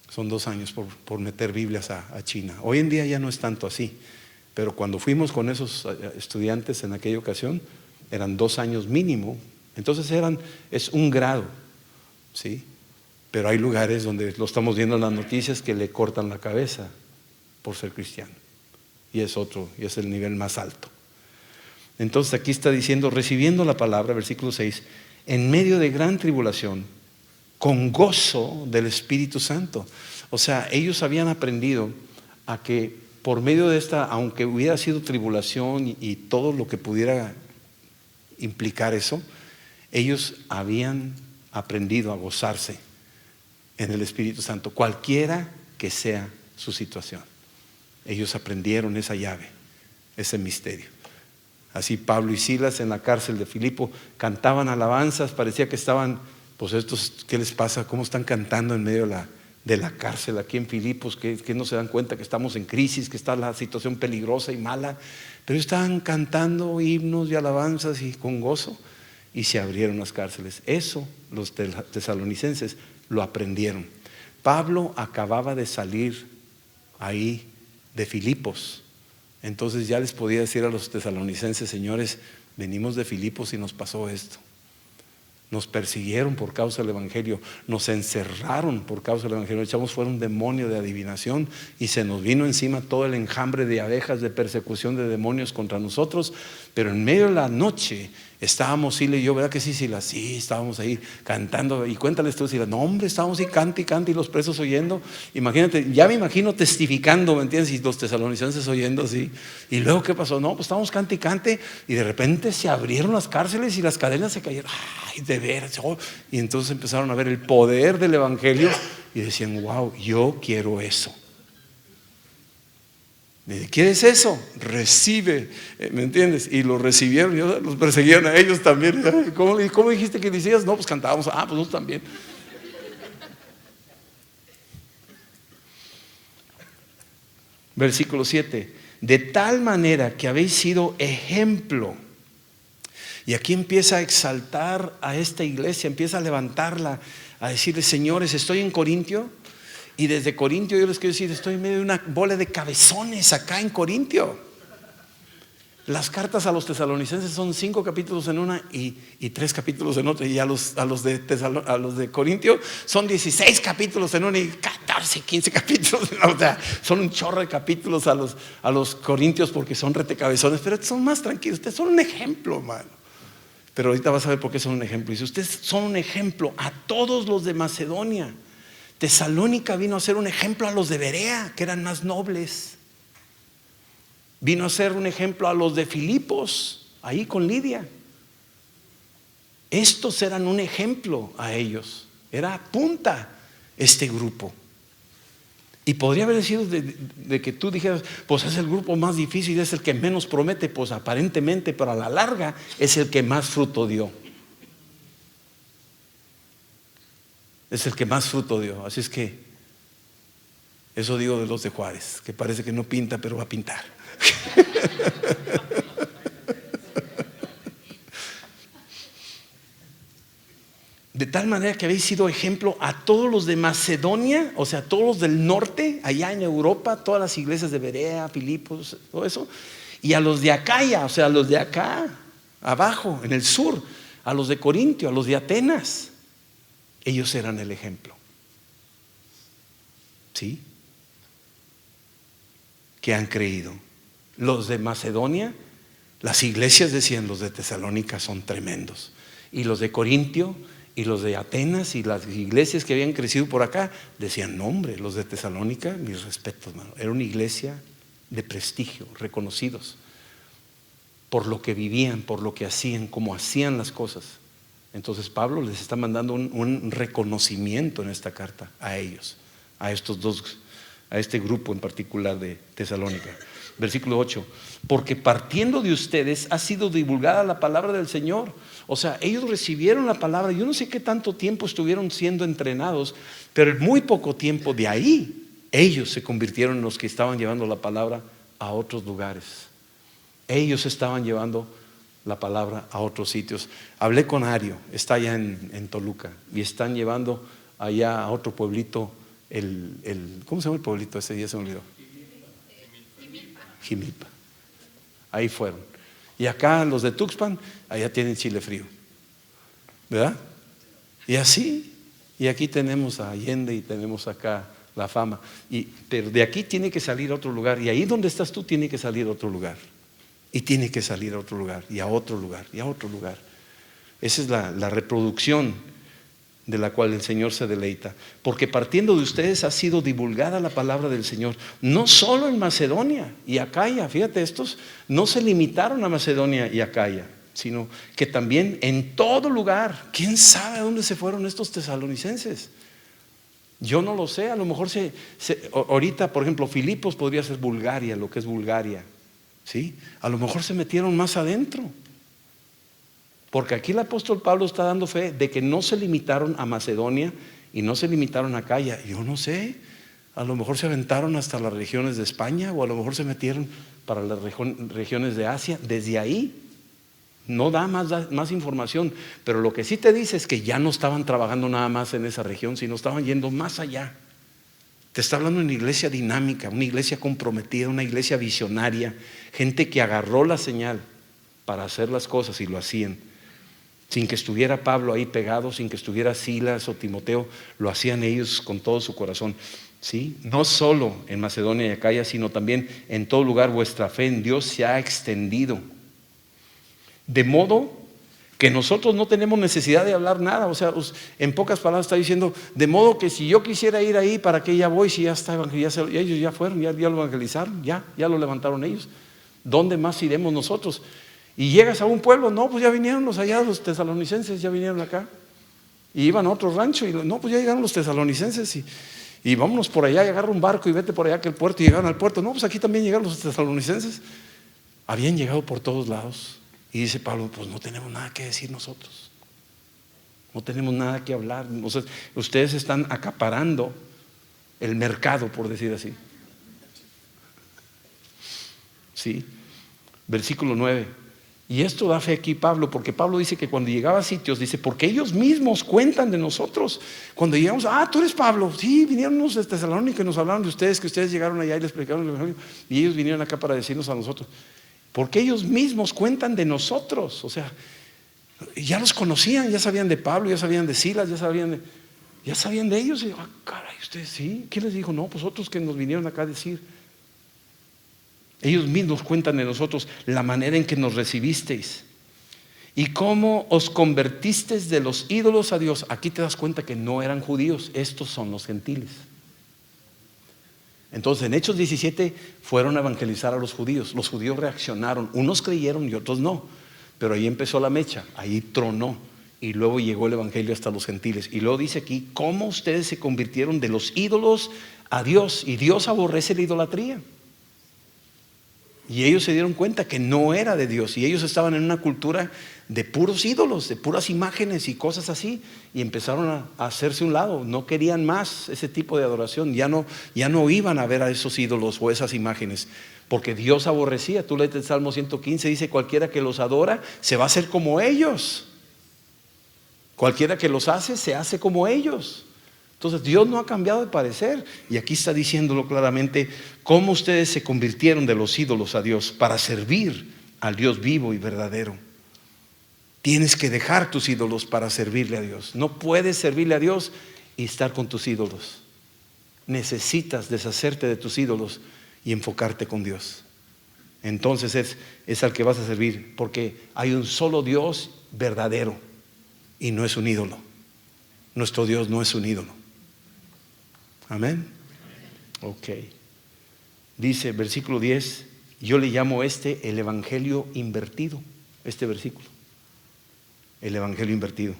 son 2 años por meter Biblias a China. Hoy en día ya no es tanto así, pero cuando fuimos con esos estudiantes en aquella ocasión, eran 2 años mínimo. Entonces es un grado, ¿sí? Pero hay lugares donde lo estamos viendo en las noticias, que le cortan la cabeza por ser cristiano, y es el nivel más alto. Entonces aquí está diciendo: recibiendo la palabra, versículo 6, en medio de gran tribulación, con gozo del Espíritu Santo. O sea, ellos habían aprendido a que por medio de esta, aunque hubiera sido tribulación y todo lo que pudiera implicar eso, ellos habían aprendido a gozarse en el Espíritu Santo, cualquiera que sea su situación. Ellos aprendieron esa llave, ese misterio. Así Pablo y Silas en la cárcel de Filipo cantaban alabanzas, parecía que estaban: pues estos, ¿qué les pasa? ¿Cómo están cantando en medio de la cárcel aquí en Filipos? Que no se dan cuenta que estamos en crisis, que está la situación peligrosa y mala. Pero ellos estaban cantando himnos y alabanzas y con gozo, y se abrieron las cárceles. Eso los tesalonicenses lo aprendieron. Pablo acababa de salir ahí de Filipos, entonces ya les podía decir a los tesalonicenses: señores, venimos de Filipos y nos pasó esto. Nos persiguieron por causa del Evangelio, nos encerraron por causa del Evangelio, echamos fuera un demonio de adivinación y se nos vino encima todo el enjambre de abejas de persecución de demonios contra nosotros. Pero en medio de la noche estábamos, Sila y yo, ¿verdad que sí, Sila? Sí, estábamos ahí cantando. Y cuéntales tú, Sila. No, hombre, estábamos ahí cante y los presos oyendo. Imagínate, ya me imagino testificando, ¿me entiendes? Y los tesalonicenses oyendo así. Y luego, ¿qué pasó? No, pues estábamos cante y de repente se abrieron las cárceles y las cadenas se cayeron. Ay, de veras. Oh. Y entonces empezaron a ver el poder del Evangelio y decían: wow, yo quiero eso. ¿Quieres eso? Recibe, ¿me entiendes? Y lo recibieron, y los perseguían a ellos también. ¿Cómo dijiste que decías? No, pues cantábamos. Ah, pues nosotros también. Versículo 7: de tal manera que habéis sido ejemplo. Y aquí empieza a exaltar a esta iglesia, empieza a levantarla, a decirle: señores, estoy en Corintio Y desde Corintio yo les quiero decir, estoy en medio de una bola de cabezones acá en Corintio. Las cartas a los tesalonicenses son 5 capítulos en una y 3 capítulos en otra. Y a los de Corintio son 16 capítulos en una y 14, 15 capítulos en otra. O sea, son un chorro de capítulos a los corintios porque son retecabezones. Pero son más tranquilos, ustedes son un ejemplo, hermano. Pero ahorita vas a ver por qué son un ejemplo. Y si ustedes son un ejemplo a todos los de Macedonia, Tesalónica vino a ser un ejemplo a los de Berea, que eran más nobles. Vino a ser un ejemplo a los de Filipos, ahí con Lidia. Estos eran un ejemplo a ellos. Era punta este grupo. Y podría haber sido de que tú dijeras, pues es el grupo más difícil, es el que menos promete. Pues aparentemente, pero a la larga es el que más fruto dio. Es el que más fruto dio. Así es que eso digo de los de Juárez, que parece que no pinta, pero va a pintar. De tal manera que habéis sido ejemplo a todos los de Macedonia, o sea, todos los del norte, allá en Europa, todas las iglesias de Berea, Filipos, todo eso, y a los de Acaya, o sea, a los de acá, abajo, en el sur, a los de Corintio, a los de Atenas. Ellos eran el ejemplo. ¿Sí? Que han creído. Los de Macedonia, las iglesias decían, los de Tesalónica son tremendos. Y los de Corintio y los de Atenas y las iglesias que habían crecido por acá decían, no hombre, los de Tesalónica, mis respetos, hermano. Era una iglesia de prestigio, reconocidos por lo que vivían, por lo que hacían, cómo hacían las cosas. Entonces Pablo les está mandando un reconocimiento en esta carta a ellos, a estos dos, a este grupo en particular de Tesalónica. Versículo 8, porque partiendo de ustedes ha sido divulgada la palabra del Señor. O sea, ellos recibieron la palabra. Yo no sé qué tanto tiempo estuvieron siendo entrenados, pero en muy poco tiempo de ahí ellos se convirtieron en los que estaban llevando la palabra a otros lugares. Ellos estaban llevando la palabra a otros sitios. Hablé con Ario, está allá en Toluca, y están llevando allá a otro pueblito, ¿cómo se llama el pueblito? Ese día se me olvidó. Jimilpa. Ahí fueron. Y acá los de Tuxpan, allá tienen chile frío, ¿verdad? Y así, y aquí tenemos a Allende y tenemos acá La Fama. Pero de aquí tiene que salir a otro lugar, y ahí donde estás tú tiene que salir a otro lugar. Y tiene que salir a otro lugar, y a otro lugar, y a otro lugar. Esa es la reproducción de la cual el Señor se deleita. Porque partiendo de ustedes ha sido divulgada la palabra del Señor, no solo en Macedonia y Acaya. Fíjate, estos no se limitaron a Macedonia y Acaya, sino que también en todo lugar. ¿Quién sabe a dónde se fueron estos tesalonicenses? Yo no lo sé. A lo mejor ahorita, por ejemplo, Filipos podría ser Bulgaria, lo que es Bulgaria, ¿sí? A lo mejor se metieron más adentro. Porque aquí el apóstol Pablo está dando fe de que no se limitaron a Macedonia y no se limitaron a Acaya. Yo no sé, a lo mejor se aventaron hasta las regiones de España, o a lo mejor se metieron para las regiones de Asia. Desde ahí no da más información, pero lo que sí te dice es que ya no estaban trabajando nada más en esa región, sino estaban yendo más allá. Te está hablando de una iglesia dinámica, una iglesia comprometida, una iglesia visionaria, gente que agarró la señal para hacer las cosas y lo hacían. Sin que estuviera Pablo ahí pegado, sin que estuviera Silas o Timoteo, lo hacían ellos con todo su corazón. ¿Sí? No solo en Macedonia y Acaya, sino también en todo lugar vuestra fe en Dios se ha extendido. De modo que nosotros no tenemos necesidad de hablar nada. O sea, en pocas palabras está diciendo, de modo que si yo quisiera ir ahí, ¿para qué ya voy? Si ya está evangelizado, ellos ya fueron, ya lo evangelizaron, ya lo levantaron ellos. ¿Dónde más iremos nosotros? Y llegas a un pueblo, no, pues ya vinieron los tesalonicenses, ya vinieron acá. Y iban a otro rancho, y no, pues ya llegaron los tesalonicenses, y vámonos por allá, y agarra un barco y vete por allá que el puerto, y llegaron al puerto. No, pues aquí también llegaron los tesalonicenses. Habían llegado por todos lados. Y dice Pablo, pues no tenemos nada que decir nosotros. No tenemos nada que hablar. O sea, ustedes están acaparando el mercado, por decir así. Sí. Versículo 9. Y esto da fe aquí Pablo, porque Pablo dice que cuando llegaba a sitios, dice, porque ellos mismos cuentan de nosotros. Cuando llegamos, tú eres Pablo. Sí, vinieron unos de Tesalónica y nos hablaron de ustedes, que ustedes llegaron allá y les predicaron el evangelio. Y ellos vinieron acá para decirnos a nosotros, porque ellos mismos cuentan de nosotros. O sea, ya los conocían, ya sabían de Pablo, ya sabían de Silas, ya sabían de ellos. Y caray, ustedes sí. ¿Quién les dijo? No, pues otros que nos vinieron acá a decir. Ellos mismos cuentan de nosotros la manera en que nos recibisteis y cómo os convertisteis de los ídolos a Dios. Aquí te das cuenta que no eran judíos, estos son los gentiles. Entonces en Hechos 17 fueron a evangelizar a los judíos. Los judíos reaccionaron, unos creyeron y otros no. Pero ahí empezó la mecha, ahí tronó. Y luego llegó el evangelio hasta los gentiles. Y luego dice aquí, cómo ustedes se convirtieron de los ídolos a Dios. Y Dios aborrece la idolatría. Y ellos se dieron cuenta que no era de Dios. Y ellos estaban en una cultura de puros ídolos, de puras imágenes y cosas así. Y empezaron a hacerse un lado. No querían más ese tipo de adoración. Ya no iban a ver a esos ídolos o esas imágenes, porque Dios aborrecía. Tú lees el Salmo 115, dice, cualquiera que los adora se va a hacer como ellos. Cualquiera que los hace se hace como ellos. Entonces Dios no ha cambiado de parecer. Y aquí está diciéndolo claramente, cómo ustedes se convirtieron de los ídolos a Dios para servir al Dios vivo y verdadero. Tienes que dejar tus ídolos para servirle a Dios. No puedes servirle a Dios y estar con tus ídolos. Necesitas deshacerte de tus ídolos y enfocarte con Dios. Entonces es al que vas a servir, porque hay un solo Dios verdadero y no es un ídolo. Nuestro Dios no es un ídolo. Amén. Ok. Dice versículo 10, yo le llamo el evangelio invertido. Este versículo, el evangelio invertido,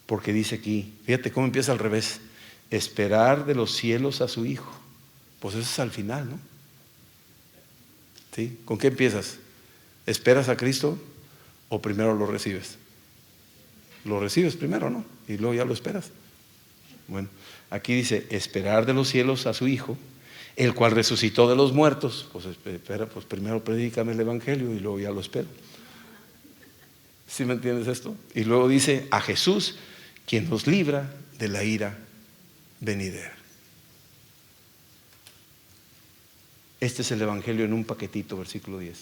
porque dice aquí, fíjate cómo empieza al revés: esperar de los cielos a su Hijo. Pues eso es al final, ¿no? ¿Sí? ¿Con qué empiezas? ¿Esperas a Cristo o primero lo recibes? Lo recibes primero, ¿no? Y luego ya lo esperas. Bueno, aquí dice, esperar de los cielos a su Hijo, el cual resucitó de los muertos. Pues espera, pues primero predícame el evangelio y luego ya lo espero. ¿Sí me entiendes esto? Y luego dice, a Jesús, quien nos libra de la ira venidera. Este es el evangelio en un paquetito, versículo 10.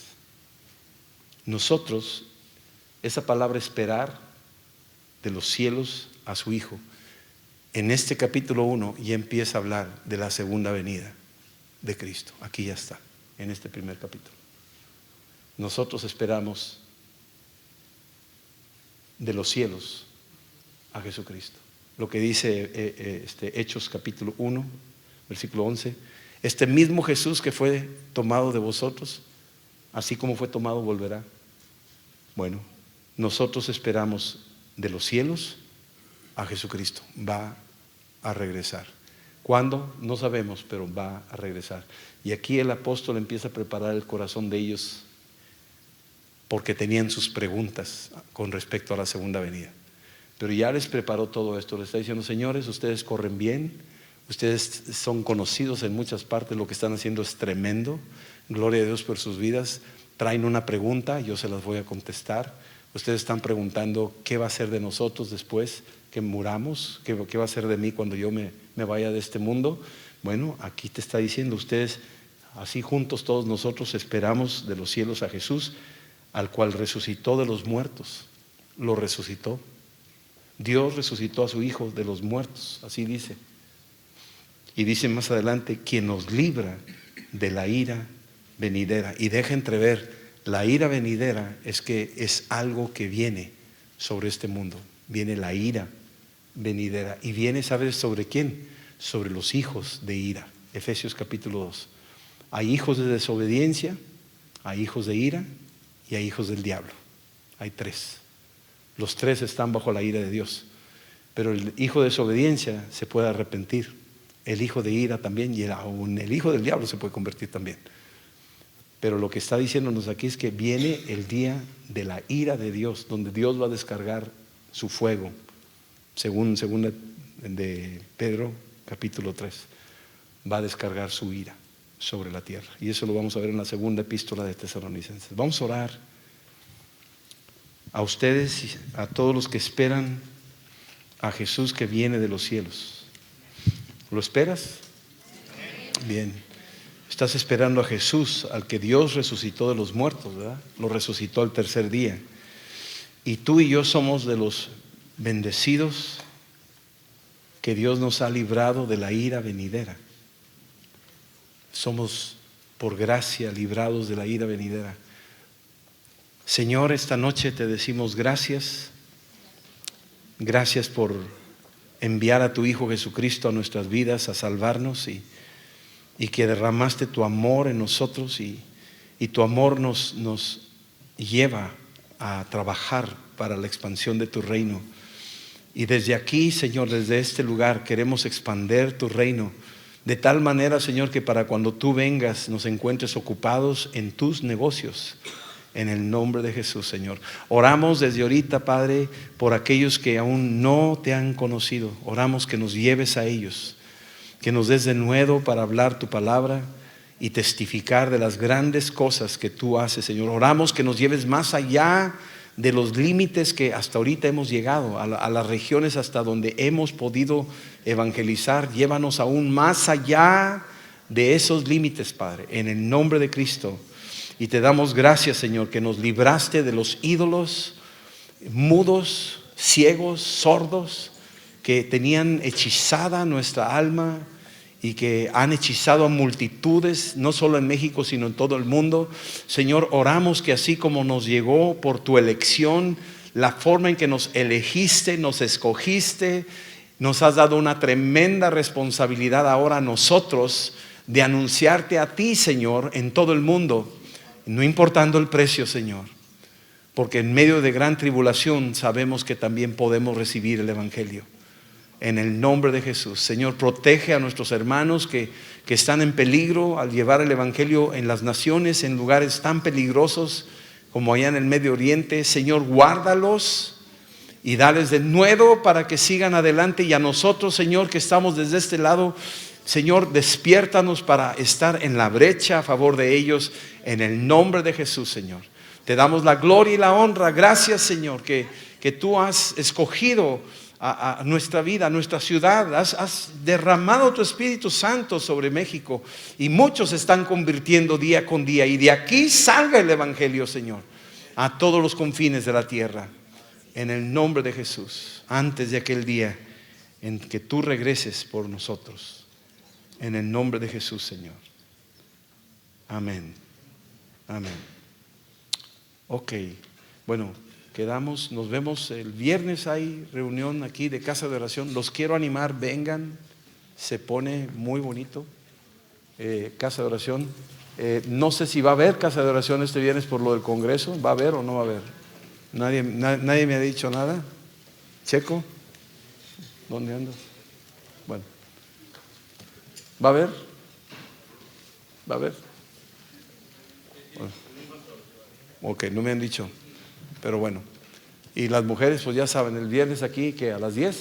Nosotros, esa palabra esperar de los cielos a su Hijo, en este capítulo 1 ya empieza a hablar de la segunda venida de Cristo. Aquí ya está, en este primer capítulo. Nosotros esperamos de los cielos a Jesucristo. Lo que dice Hechos capítulo 1, versículo 11. Este mismo Jesús que fue tomado de vosotros, así como fue tomado, volverá. Bueno, nosotros esperamos de los cielos a Jesucristo. Va a regresar. ¿Cuándo? No sabemos, pero va a regresar. Y aquí el apóstol empieza a preparar el corazón de ellos, porque tenían sus preguntas con respecto a la segunda venida. Pero ya les preparó todo esto. Les está diciendo, señores, ustedes corren bien, ustedes son conocidos en muchas partes, lo que están haciendo es tremendo. Gloria a Dios por sus vidas. Traen una pregunta, yo se las voy a contestar. Ustedes están preguntando qué va a ser de nosotros después que muramos, qué va a ser de mí cuando yo me vaya de este mundo. Bueno, aquí te está diciendo, ustedes así juntos todos nosotros esperamos de los cielos a Jesús, al cual resucitó de los muertos. Lo resucitó. Dios resucitó a su Hijo de los muertos, así dice. Y dice más adelante, quien nos libra de la ira venidera. Y deja entrever, la ira venidera es que es algo que viene sobre este mundo. Viene la ira venidera. Y viene, ¿sabes sobre quién? Sobre los hijos de ira. Efesios capítulo 2. Hay hijos de desobediencia, hay hijos de ira y hay hijos del diablo. Hay tres. Los tres están bajo la ira de Dios. Pero el hijo de desobediencia se puede arrepentir. El hijo de ira también, y aún el hijo del diablo se puede convertir también. Pero lo que está diciéndonos aquí es que viene el día de la ira de Dios, donde Dios va a descargar su fuego, según de Pedro capítulo 3, va a descargar su ira. sobre la tierra. Y eso lo vamos a ver en la segunda epístola de Tesalonicenses. Vamos a orar a ustedes y a todos los que esperan a Jesús que viene de los cielos. ¿Lo esperas? Bien. Estás esperando a Jesús, al que Dios resucitó de los muertos, ¿verdad? Lo resucitó al tercer día. Y tú y yo somos de los bendecidos que Dios nos ha librado de la ira venidera. Somos por gracia librados de la ira venidera. Señor, esta noche te decimos gracias. Gracias por enviar a tu Hijo Jesucristo a nuestras vidas a salvarnos y que derramaste tu amor en nosotros y tu amor nos lleva a trabajar para la expansión de tu reino. Y desde aquí, Señor, desde este lugar queremos expandir tu reino de tal manera, Señor, que para cuando tú vengas nos encuentres ocupados en tus negocios. En el nombre de Jesús, Señor. Oramos desde ahorita, Padre, por aquellos que aún no te han conocido. Oramos que nos lleves a ellos, que nos des de nuevo para hablar tu palabra y testificar de las grandes cosas que tú haces, Señor. Oramos que nos lleves más allá de los límites que hasta ahorita hemos llegado, a las regiones hasta donde hemos podido evangelizar. Llévanos aún más allá de esos límites, Padre, en el nombre de Cristo. Y te damos gracias, Señor, que nos libraste de los ídolos mudos, ciegos, sordos, que tenían hechizada nuestra alma y que han hechizado a multitudes, no solo en México, sino en todo el mundo. Señor, oramos que así como nos llegó por tu elección, la forma en que nos elegiste, nos escogiste, nos has dado una tremenda responsabilidad ahora a nosotros de anunciarte a ti, Señor, en todo el mundo. No importando el precio, Señor, porque en medio de gran tribulación sabemos que también podemos recibir el Evangelio. En el nombre de Jesús, Señor, protege a nuestros hermanos que están en peligro al llevar el Evangelio en las naciones, en lugares tan peligrosos como allá en el Medio Oriente. Señor, guárdalos y dales de nuevo para que sigan adelante. Y a nosotros, Señor, que estamos desde este lado, Señor, despiértanos para estar en la brecha a favor de ellos. En el nombre de Jesús, Señor, te damos la gloria y la honra. Gracias, Señor, que tú has escogido a nuestra vida, a nuestra ciudad. Has derramado tu Espíritu Santo sobre México y muchos se están convirtiendo día con día. Y de aquí salga el Evangelio, Señor, a todos los confines de la tierra. En el nombre de Jesús, antes de aquel día en que tú regreses por nosotros. En el nombre de Jesús, Señor. Amén. Amén. Ok, bueno, quedamos, nos vemos el viernes. Hay reunión aquí de casa de oración. Los quiero animar, vengan, se pone muy bonito. Casa de oración. No sé si va a haber casa de oración este viernes por lo del Congreso. ¿Va a haber o no va a haber? Nadie me ha dicho nada. Checo, ¿dónde andas? Bueno, ¿va a haber? ¿Va a haber? Ok, no me han dicho, pero bueno. Y las mujeres, pues ya saben, el viernes aquí que a las 10.